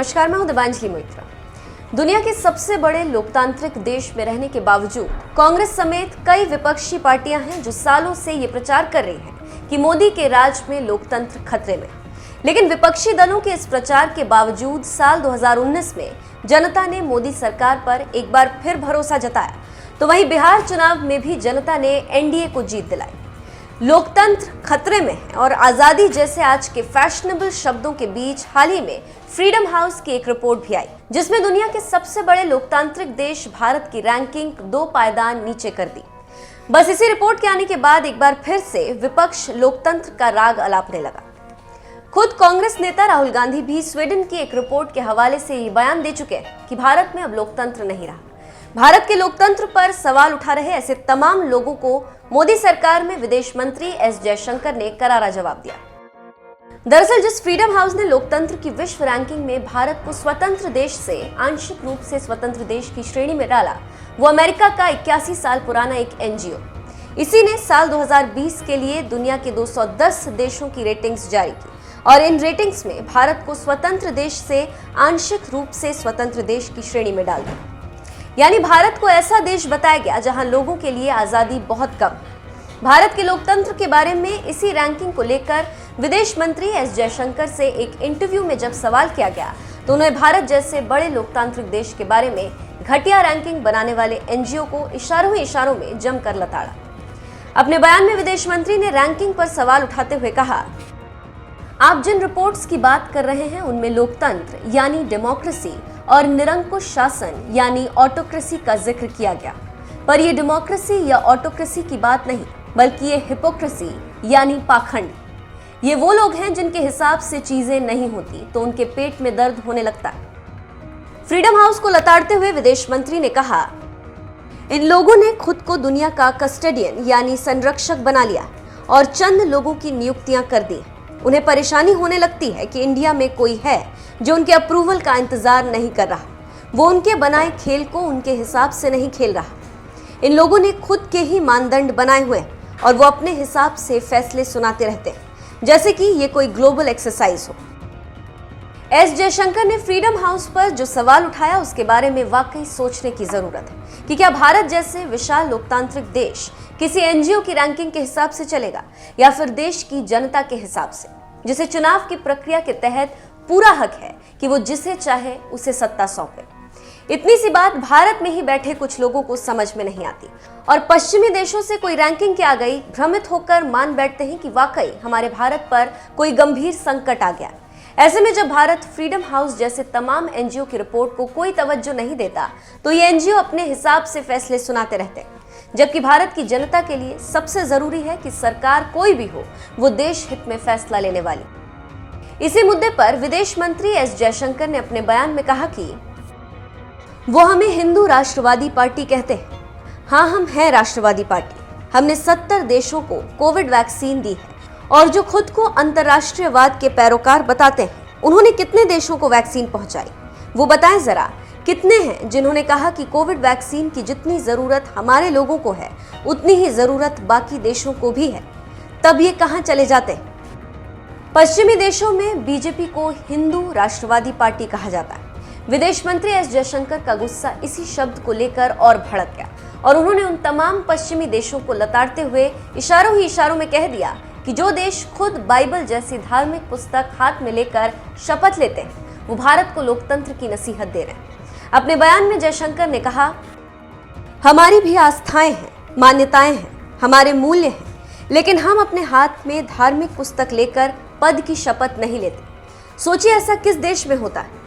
नमस्कार, मैं हूं दिबांजलि मोइत्रा। दुनिया के सबसे बड़े लोकतांत्रिक देश में रहने के बावजूद कांग्रेस समेत कई विपक्षी पार्टियां हैं जो सालों से ये प्रचार कर रही हैं कि मोदी के राज में लोकतंत्र खतरे में। लेकिन विपक्षी दलों के इस प्रचार के बावजूद साल 2019 में जनता ने मोदी सरकार पर एक बार फिर भरोसा जताया, तो वहीं बिहार चुनाव में भी जनता ने एनडीए को जीत दिलाई। लोकतंत्र खतरे में है और आजादी जैसे आज के फैशनेबल शब्दों के बीच हाल ही में फ्रीडम हाउस की एक रिपोर्ट भी आई, जिसमें दुनिया के सबसे बड़े लोकतांत्रिक देश भारत की रैंकिंग 2 पायदान नीचे कर दी। बस इसी रिपोर्ट के आने के बाद एक बार फिर से विपक्ष लोकतंत्र का राग अलापने लगा। खुद कांग्रेस नेता राहुल गांधी भी स्वीडन की एक रिपोर्ट के हवाले से ये बयान दे चुके हैं कि भारत में अब लोकतंत्र नहीं रहा। भारत के लोकतंत्र पर सवाल उठा रहे ऐसे तमाम लोगों को मोदी सरकार में विदेश मंत्री एस जयशंकर ने करारा जवाब दिया। दरअसल जिस फ्रीडम हाउस ने लोकतंत्र की विश्व रैंकिंग में भारत को स्वतंत्र देश से आंशिक रूप से स्वतंत्र देश की श्रेणी में डाला, वो अमेरिका का 81 साल पुराना एक एनजीओ। इसी ने साल 2020 के लिए दुनिया के 210 देशों की रेटिंग्स जारी की और इन रेटिंग्स में भारत को स्वतंत्र देश से आंशिक रूप से स्वतंत्र देश की श्रेणी में डाल दिया। यानी भारत को ऐसा देश बताया गया जहां लोगों के लिए आजादी बहुत कम। भारत के लोकतंत्र के बारे में इसी रैंकिंग को लेकर विदेश मंत्री एस जयशंकर से एक इंटरव्यू में जब सवाल किया गया, तो उन्होंने भारत जैसे बड़े लोकतांत्रिक देश के बारे में घटिया रैंकिंग बनाने वाले एनजीओ को इशारों ही इशारों में जमकर लताड़ा। अपने बयान में विदेश मंत्री ने रैंकिंग पर सवाल उठाते हुए कहा, आप जिन रिपोर्ट्स की बात कर रहे हैं उनमें लोकतंत्र यानी डेमोक्रेसी और निरंकुश शासन यानी ऑटोक्रेसी का जिक्र किया गया, पर यह डेमोक्रेसी या ऑटोक्रेसी की बात नहीं, बल्कि ये हिपोक्रेसी यानी पाखंड। ये वो लोग हैं जिनके हिसाब से चीजें नहीं होती तो उनके पेट में दर्द होने लगता है। फ्रीडम हाउस को लताड़ते हुए विदेश मंत्री ने कहा, इन लोगों ने खुद को दुनिया का कस्टोडियन यानी संरक्षक बना लिया और चंद लोगों की नियुक्तियां कर दी। उन्हें परेशानी होने लगती है कि इंडिया में कोई है जो उनके अप्रूवल का इंतजार नहीं कर रहा, वो उनके बनाए खेल को उनके हिसाब से नहीं खेल रहा। इन लोगों ने खुद के ही मानदंड बनाए हुए हैं और वो अपने हिसाब से फैसले सुनाते रहते हैं, जैसे कि ये कोई ग्लोबल एक्सरसाइज हो। एस जयशंकर ने फ्रीडम हाउस पर जो सवाल उठाया उसके बारे में वाकई सोचने की जरूरत है कि क्या भारत जैसे विशाल लोकतांत्रिक देश किसी एनजीओ की रैंकिंग के हिसाब से चलेगा या फिर देश की जनता के हिसाब से, जिसे चुनाव की प्रक्रिया के तहत पूरा हक है कि वो जिसे चाहे उसे सत्ता सौंपे। इतनी सी बात भारत में ही बैठे कुछ लोगों को समझ में नहीं आती और पश्चिमी देशों से कोई रैंकिंग के आ गई भ्रमित होकर मान बैठते हैं कि वाकई हमारे भारत पर कोई गंभीर संकट आ गया। ऐसे में जब भारत फ्रीडम हाउस जैसे तमाम एनजीओ की रिपोर्ट को कोई तवज्जो नहीं देता, तो ये एनजीओ अपने हिसाब से फैसले सुनाते रहते हैं, जबकि भारत की जनता के लिए सबसे जरूरी है कि सरकार कोई भी हो वो देश हित में फैसला लेने वाली। इसी मुद्दे पर विदेश मंत्री एस जयशंकर ने अपने बयान में कहा कि वो हमें हिंदू राष्ट्रवादी पार्टी कहते हैं। हाँ, हम हैं राष्ट्रवादी पार्टी। हमने 70 देशों को कोविड वैक्सीन दी है और जो खुद को अंतर्राष्ट्रीयवाद के पैरोकार बताते हैं, उन्होंने कितने देशों को वैक्सीन पहुंचाई? वो बताएं जरा, कितने हैं जिन्होंने कहा कि कोविड वैक्सीन की जितनी जरूरत हमारे लोगों को है उतनी ही जरूरत बाकी देशों को भी है? तब ये कहां चले जाते हैं? पश्चिमी देशों में बीजेपी को हिंदू राष्ट्रवादी पार्टी कहा जाता है। विदेश मंत्री एस जयशंकर का गुस्सा इसी शब्द को लेकर और भड़क गया और उन्होंने उन तमाम पश्चिमी देशों को लताड़ते हुए इशारों ही इशारों में कह दिया कि जो देश खुद बाइबल जैसी धार्मिक पुस्तक हाथ में लेकर शपथ लेते हैं, वो भारत को लोकतंत्र की नसीहत दे रहे हैं। अपने बयान में जयशंकर ने कहा, हमारी भी आस्थाएं हैं, मान्यताएं हैं, हमारे मूल्य हैं, लेकिन हम अपने हाथ में धार्मिक पुस्तक लेकर पद की शपथ नहीं लेते। सोचिए ऐसा किस देश में होता है।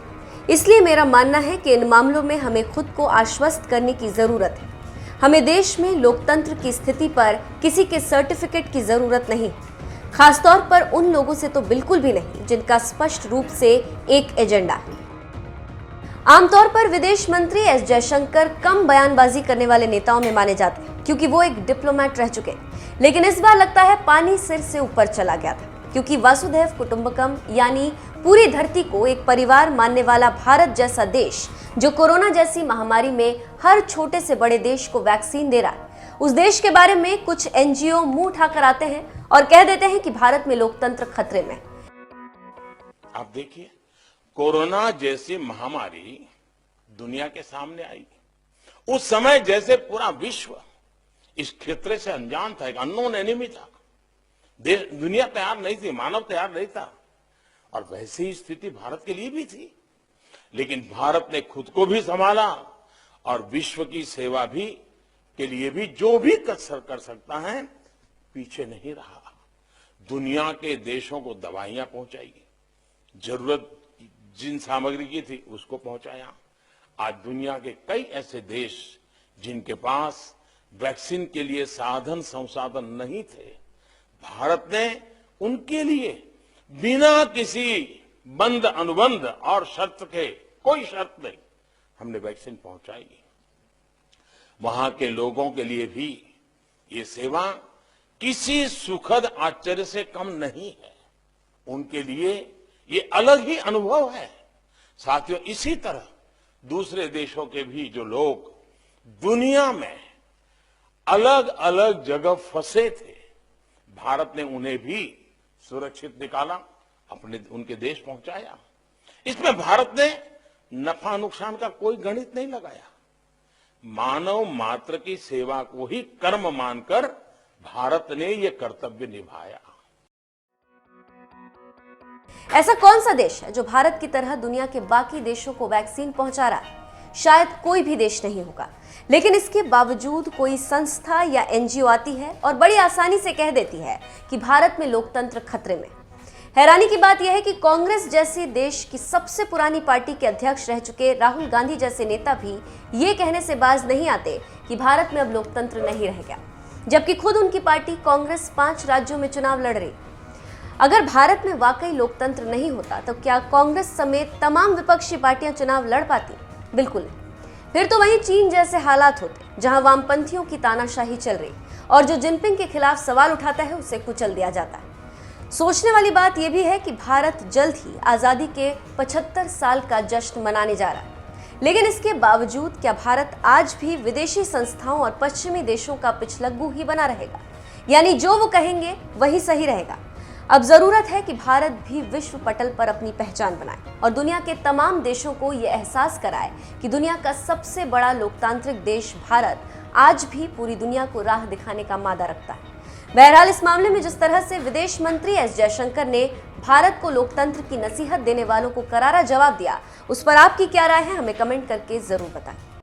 इसलिए मेरा मानना है कि इन मामलों में हमें खुद को आश्वस्त करने की जरूरत है। हमें देश में लोकतंत्र की स्थिति पर किसी के सर्टिफिकेट की जरूरत नहीं, खासतौर पर उन लोगों से तो बिल्कुल भी नहीं जिनका स्पष्ट रूप से एक एजेंडा है। आमतौर पर विदेश मंत्री एस जयशंकर कम बयानबाजी करने वाले नेताओं में माने जाते हैं क्योंकि वो एक डिप्लोमेट रह चुके हैं, लेकिन इस बार लगता है पानी सिर से ऊपर चला गया था, क्योंकि वासुदेव कुटुंबकम यानी पूरी धरती को एक परिवार मानने वाला भारत जैसा देश जो कोरोना जैसी महामारी में हर छोटे से बड़े देश को वैक्सीन दे रहा है, उस देश के बारे में कुछ एनजीओ मुंह उठाकर आते हैं और कह देते हैं कि भारत में लोकतंत्र खतरे में। आप देखिए, कोरोना जैसी महामारी दुनिया के सामने आई, उस समय जैसे पूरा विश्व इस क्षेत्र से अनजान था, एक अननोन एनिमी था, दुनिया तैयार नहीं थी, मानव तैयार नहीं था, और वैसी ही स्थिति भारत के लिए भी थी। लेकिन भारत ने खुद को भी संभाला और विश्व की सेवा भी के लिए भी जो भी कर सकता है पीछे नहीं रहा। दुनिया के देशों को दवाइयां पहुंचाई, जरूरत जिन सामग्री की थी उसको पहुंचाया। आज दुनिया के कई ऐसे देश जिनके पास वैक्सीन के लिए साधन संसाधन नहीं थे, भारत ने उनके लिए बिना किसी बंद अनुबंध और शर्त के, कोई शर्त नहीं, हमने वैक्सीन पहुंचाई। वहां के लोगों के लिए भी ये सेवा किसी सुखद आश्चर्य से कम नहीं है, उनके लिए ये अलग ही अनुभव है। साथियों, इसी तरह दूसरे देशों के भी जो लोग दुनिया में अलग अलग जगह फंसे थे, भारत ने उन्हें भी सुरक्षित निकाला, उनके देश पहुंचाया। इसमें भारत ने नफा नुकसान का कोई गणित नहीं लगाया। मानव मात्र की सेवा को ही कर्म मानकर भारत ने यह कर्तव्य निभाया। ऐसा कौन सा देश है जो भारत की तरह दुनिया के बाकी देशों को वैक्सीन पहुंचा रहा है? शायद कोई भी देश नहीं होगा, लेकिन इसके बावजूद कोई संस्था या एनजीओ आती है और बड़ी आसानी से कह देती है कि भारत में लोकतंत्र खतरे में। हैरानी की बात यह है कि कांग्रेस जैसे देश की सबसे पुरानी पार्टी के अध्यक्ष रह चुके राहुल गांधी जैसे नेता भी ये कहने से बाज नहीं आते कि भारत में अब लोकतंत्र नहीं रह गया, जबकि खुद उनकी पार्टी कांग्रेस 5 राज्यों में चुनाव लड़ रही। अगर भारत में वाकई लोकतंत्र नहीं होता तो क्या कांग्रेस समेत तमाम विपक्षी पार्टियां चुनाव लड़ पाती? बिल्कुल नहीं। फिर तो वहीं चीन जैसे हालात होते जहां वामपंथियों की तानाशाही चल रही और जो जिनपिंग के खिलाफ सवाल उठाता है उसे कुचल दिया जाता है। सोचने वाली बात यह भी है कि भारत जल्द ही आजादी के 75 साल का जश्न मनाने जा रहा है, लेकिन इसके बावजूद क्या भारत आज भी विदेशी संस्थाओं और पश्चिमी देशों का पिछलग्गू ही बना रहेगा? यानी जो वो कहेंगे वही सही रहेगा। अब जरूरत है कि भारत भी विश्व पटल पर अपनी पहचान बनाए और दुनिया के तमाम देशों को यह एहसास कराए कि दुनिया का सबसे बड़ा लोकतांत्रिक देश भारत आज भी पूरी दुनिया को राह दिखाने का मादा रखता है। बहरहाल इस मामले में जिस तरह से विदेश मंत्री एस जयशंकर ने भारत को लोकतंत्र की नसीहत देने वालों को करारा जवाब दिया, उस पर आपकी क्या राय है? हमें कमेंट करके जरूर बताएं।